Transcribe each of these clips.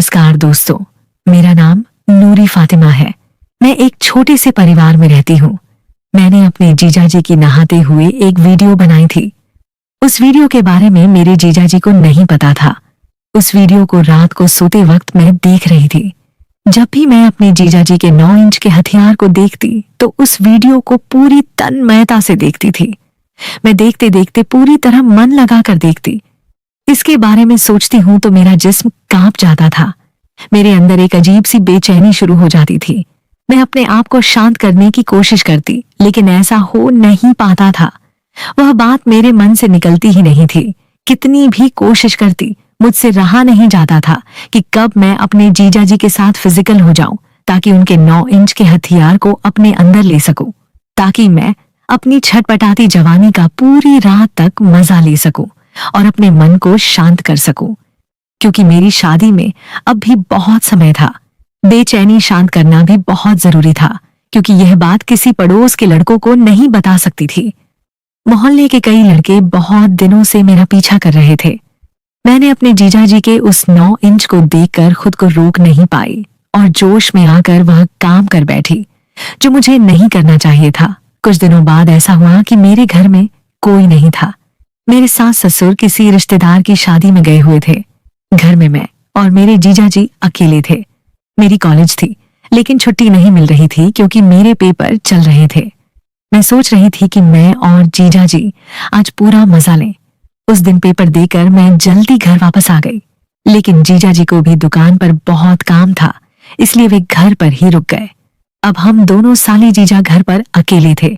नमस्कार दोस्तों, मेरा नाम नूरी फातिमा है। मैं एक छोटे से परिवार में रहती हूँ। मैंने अपने जीजाजी की नहाते हुए एक वीडियो बनाई थी। उस वीडियो के बारे में मेरे जीजाजी को नहीं पता था। उस वीडियो को रात को सोते वक्त मैं देख रही थी। जब भी मैं अपने जीजाजी के 9 इंच के हथियार को देखती तो उस वीडियो को पूरी तन्मयता से देखती थी। मैं देखते देखते पूरी तरह मन लगाकर देखती। इसके बारे में सोचती हूं तो मेरा जिस्म कांप जाता था। मेरे अंदर एक अजीब सी बेचैनी शुरू हो जाती थी। मैं अपने आप को शांत करने की कोशिश करती, लेकिन ऐसा हो नहीं पाता था। वह बात मेरे मन से निकलती ही नहीं थी। कितनी भी कोशिश करती, मुझसे रहा नहीं जाता था कि कब मैं अपने जीजाजी के साथ फिजिकल हो जाऊं, ताकि उनके 9 इंच के हथियार को अपने अंदर ले सकूं, ताकि मैं अपनी छटपटाती जवानी का पूरी रात तक मजा ले सकूं और अपने मन को शांत कर सकूं। क्योंकि मेरी शादी में अब भी बहुत समय था। बेचैनी शांत करना भी बहुत जरूरी था, क्योंकि यह बात किसी पड़ोस के लड़कों को नहीं बता सकती थी। मोहल्ले के कई लड़के बहुत दिनों से मेरा पीछा कर रहे थे। मैंने अपने जीजाजी के उस 9 इंच को देखकर खुद को रोक नहीं पाई और जोश में आकर वह काम कर बैठी, जो मुझे नहीं करना चाहिए था। कुछ दिनों बाद ऐसा हुआ कि मेरे घर में कोई नहीं था। मेरे सास ससुर किसी रिश्तेदार की शादी में गए हुए थे। घर में मैं और मेरे जीजाजी अकेले थे। मेरी कॉलेज थी, लेकिन छुट्टी नहीं मिल रही थी क्योंकि मेरे पेपर चल रहे थे। मैं सोच रही थी कि मैं और जीजाजी आज पूरा मजा लें। उस दिन पेपर देकर मैं जल्दी घर वापस आ गई, लेकिन जीजाजी को भी दुकान पर बहुत काम था, इसलिए वे घर पर ही रुक गए। अब हम दोनों साली जीजा घर पर अकेले थे।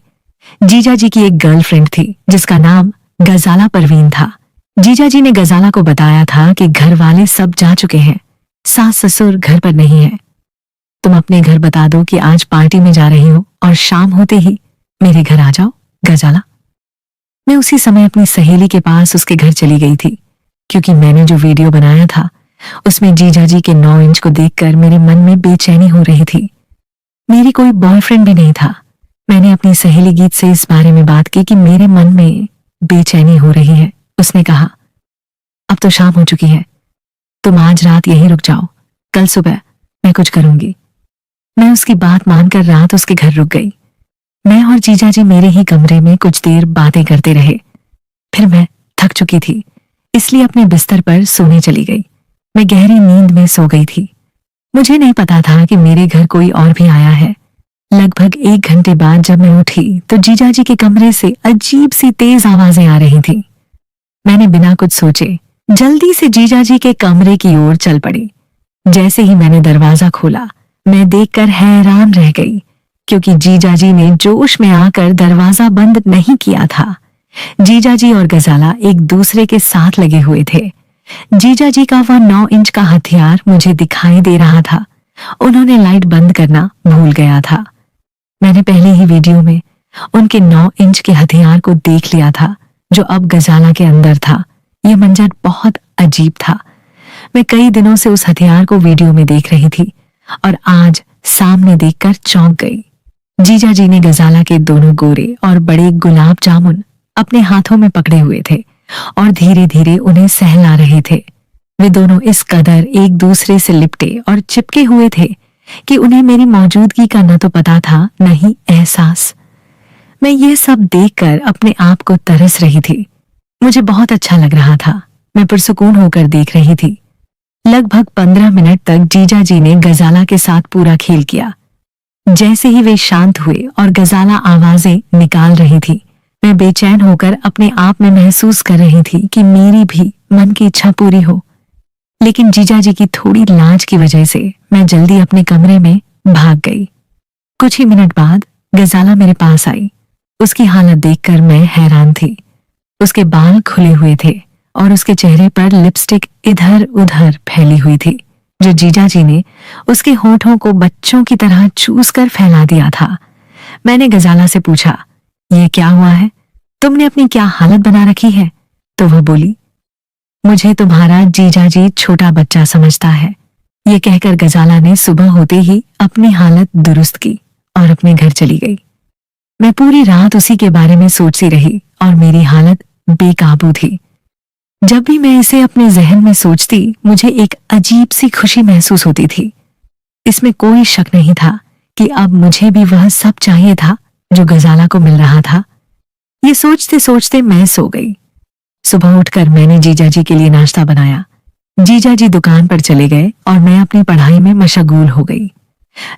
जीजाजी की एक गर्लफ्रेंड थी जिसका नाम गजाला परवीन था। जीजाजी ने गजाला को बताया था कि घर वाले सब जा चुके हैं, सास ससुर घर पर नहीं है। तुम अपने घर बता दो कि आज पार्टी में जा रही हो और शाम होते ही मेरे घर आ जाओ, गजाला। मैं उसी समय अपनी सहेली के पास उसके घर चली गई थी, क्योंकि मैंने जो वीडियो बनाया था उसमें जीजाजी के 9 इंच को देखकर मेरे मन में बेचैनी हो रही थी। मेरी कोई बॉयफ्रेंड भी नहीं था। मैंने अपनी सहेली गीत से इस बारे में बात की कि मेरे मन में बेचैनी हो रही है। उसने कहा, अब तो शाम हो चुकी है, तुम आज रात यहीं रुक जाओ, कल सुबह मैं कुछ करूंगी। मैं उसकी बात मानकर रात उसके घर रुक गई। मैं और जीजाजी मेरे ही कमरे में कुछ देर बातें करते रहे। फिर मैं थक चुकी थी, इसलिए अपने बिस्तर पर सोने चली गई। मैं गहरी नींद में सो गई थी। मुझे नहीं पता था कि मेरे घर कोई और भी आया है। लगभग 1 घंटे बाद जब मैं उठी तो जीजाजी के कमरे से अजीब सी तेज आवाजें आ रही थीं। मैंने बिना कुछ सोचे जल्दी से जीजाजी के कमरे की ओर चल पड़ी। जैसे ही मैंने दरवाजा खोला, मैं देखकर हैरान रह गई, क्योंकि जीजाजी ने जोश में आकर दरवाजा बंद नहीं किया था। जीजाजी और गजाला एक दूसरे के साथ लगे हुए थे। जीजाजी का वह 9 इंच का हथियार मुझे दिखाई दे रहा था। उन्होंने लाइट बंद करना भूल गया था। मैंने पहले ही वीडियो में उनके 9 इंच के हथियार को देख लिया था, जो अब गजाला के अंदर था। यह मंजर बहुत अजीब था। मैं कई दिनों से उस हथियार को वीडियो में देख रही थी और आज सामने देखकर चौंक गई। जीजाजी ने गजाला के दोनों गोरे और बड़े गुलाब जामुन अपने हाथों में पकड़े हुए थे और धीरे धीरे उन्हें सहला रहे थे। वे दोनों इस कदर एक दूसरे से लिपटे और चिपके हुए थे कि उन्हें मेरी मौजूदगी का न तो पता था, न ही एहसास। मैं ये सब देखकर अपने आप को तरस रही थी। मुझे बहुत अच्छा लग रहा था। मैं पुरसुकून होकर देख रही थी। लगभग 15 मिनट तक जीजाजी ने गजाला के साथ पूरा खेल किया। जैसे ही वे शांत हुए और गजाला आवाजें निकाल रही थी, मैं बेचैन होकर अपने आप में महसूस कर रही थी कि मेरी भी मन की इच्छा पूरी हो। लेकिन जीजाजी की थोड़ी लाज की वजह से मैं जल्दी अपने कमरे में भाग गई। कुछ ही मिनट बाद गजाला मेरे पास आई। उसकी हालत देखकर मैं हैरान थी। उसके बाल खुले हुए थे और उसके चेहरे पर लिपस्टिक इधर उधर फैली हुई थी, जो जीजाजी ने उसके होठों को बच्चों की तरह चूस कर फैला दिया था। मैंने गजाला से पूछा, ये क्या हुआ है? तुमने अपनी क्या हालत बना रखी है? तो वह बोली, मुझे तुम्हारा जीजाजी छोटा बच्चा समझता है। ये कहकर गजाला ने सुबह होते ही अपनी हालत दुरुस्त की और अपने घर चली गई। मैं पूरी रात उसी के बारे में सोचती रही और मेरी हालत बेकाबू थी। जब भी मैं इसे अपने जहन में सोचती मुझे एक अजीब सी खुशी महसूस होती थी। इसमें कोई शक नहीं था कि अब मुझे भी वह सब चाहिए था जो गजाला को मिल रहा था। ये सोचते सोचते मैं सो गई। सुबह उठकर मैंने जीजा जी के लिए नाश्ता बनाया। जीजा जी दुकान पर चले गए और मैं अपनी पढ़ाई में मशगूल हो गई।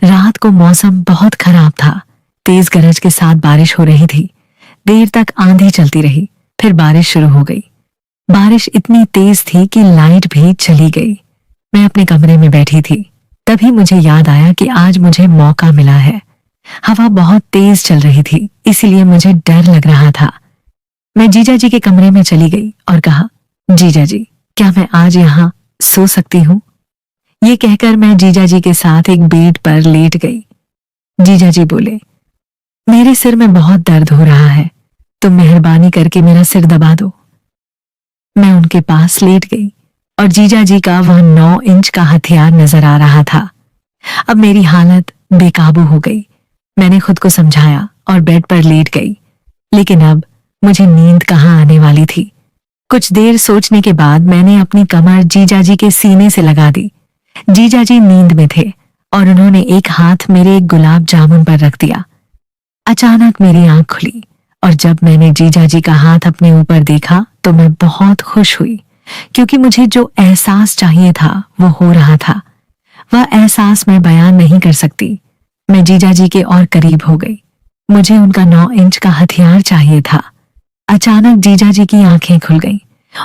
रात को मौसम बहुत खराब था। तेज गरज के साथ बारिश हो रही थी। देर तक आंधी चलती रही, फिर बारिश शुरू हो गई। बारिश इतनी तेज थी कि लाइट भी चली गई। मैं अपने कमरे में बैठी थी। तभी मुझे याद आया कि आज मुझे मौका मिला है। हवा बहुत तेज चल रही थी, इसीलिए मुझे डर लग रहा था। मैं जीजा जी के कमरे में चली गई और कहा, जीजा जी, क्या मैं आज यहाँ सो सकती हूँ? ये कहकर मैं जीजा जी के साथ एक बेड पर लेट गई। जीजा जी बोले, मेरे सिर में बहुत दर्द हो रहा है, तुम मेहरबानी करके मेरा सिर दबा दो। मैं उनके पास लेट गई और जीजा जी का वह 9 इंच का हथियार नजर आ रहा था। अब मेरी हालत बेकाबू हो गई। मैंने खुद को समझाया और बेड पर लेट गई, लेकिन अब मुझे नींद कहाँ आने वाली थी। कुछ देर सोचने के बाद मैंने अपनी कमर जीजा जी के सीने से लगा दी। जीजा जी नींद में थे और उन्होंने एक हाथ मेरे एक गुलाब जामुन पर रख दिया। अचानक मेरी आंख खुली और जब मैंने जीजा जी का हाथ अपने ऊपर देखा तो मैं बहुत खुश हुई, क्योंकि मुझे जो एहसास चाहिए था वो हो रहा था। वह एहसास मैं बयान नहीं कर सकती। मैं जीजा जी के और करीब हो गई। मुझे उनका 9 इंच का हथियार चाहिए था। अचानक जीजा जी की आंखें खुल गईं।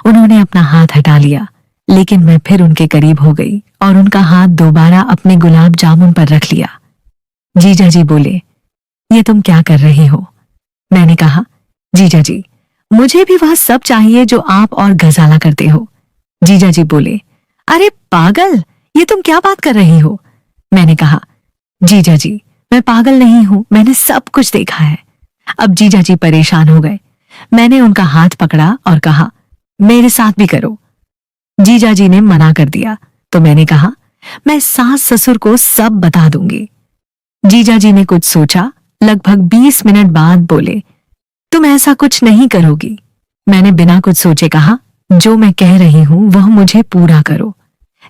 उन्होंने अपना हाथ हटा लिया, लेकिन मैं फिर उनके करीब हो गई और उनका हाथ दोबारा अपने गुलाब जामुन पर रख लिया। जीजा जी बोले, ये तुम क्या कर रही हो? मैंने कहा, जीजा जी, मुझे भी वह सब चाहिए जो आप और गजाला करते हो। जीजा जी बोले, अरे पागल, ये तुम क्या बात कर रही हो? मैंने कहा, जीजा जी, मैं पागल नहीं हूं, मैंने सब कुछ देखा है। अब जीजा जी परेशान हो गए। मैंने उनका हाथ पकड़ा और कहा, मेरे साथ भी करो। जीजा जी ने मना कर दिया, तो मैंने कहा, मैं सास ससुर को सब बता दूंगी। जीजा जी ने कुछ सोचा, लगभग 20 मिनट बाद बोले, तुम ऐसा कुछ नहीं करोगी। मैंने बिना कुछ सोचे कहा, जो मैं कह रही हूं वह मुझे पूरा करो,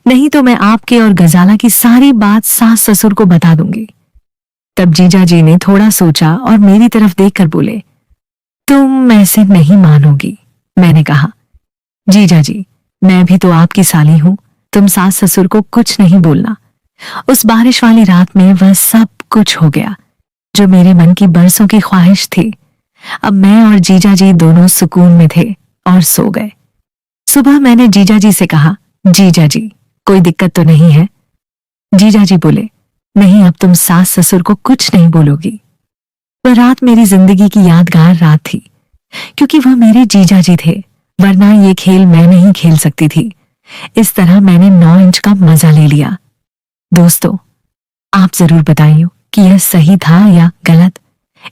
नहीं तो मैं आपके और गजाला की सारी बात सास ससुर को बता दूंगी। तब जीजा जी ने थोड़ा सोचा और मेरी तरफ देखकर बोले, तुम ऐसे नहीं मानोगी। मैंने कहा, जीजा जी, मैं भी तो आपकी साली हूं, तुम सास ससुर को कुछ नहीं बोलना। उस बारिश वाली रात में वह सब कुछ हो गया जो मेरे मन की बरसों की ख्वाहिश थी। अब मैं और जीजा जी दोनों सुकून में थे और सो गए। सुबह मैंने जीजा जी से कहा, जीजा जी, कोई दिक्कत तो नहीं है? जीजा जी बोले, नहीं, अब तुम सास ससुर को कुछ नहीं बोलोगी। वह रात मेरी जिंदगी की यादगार रात थी, क्योंकि वह मेरे जीजा जी थे, वरना ये खेल मैं नहीं खेल सकती थी। इस तरह मैंने 9 इंच का मजा ले लिया। दोस्तों, आप जरूर बताइए कि यह सही था या गलत।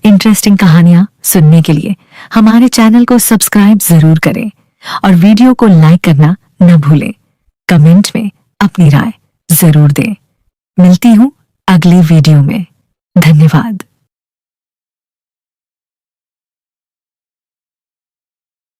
इंटरेस्टिंग कहानियां सुनने के लिए हमारे चैनल को सब्सक्राइब जरूर करें और वीडियो को लाइक करना न भूलें। कमेंट में अपनी राय जरूर दें। मिलती हूं अगली वीडियो में। धन्यवाद।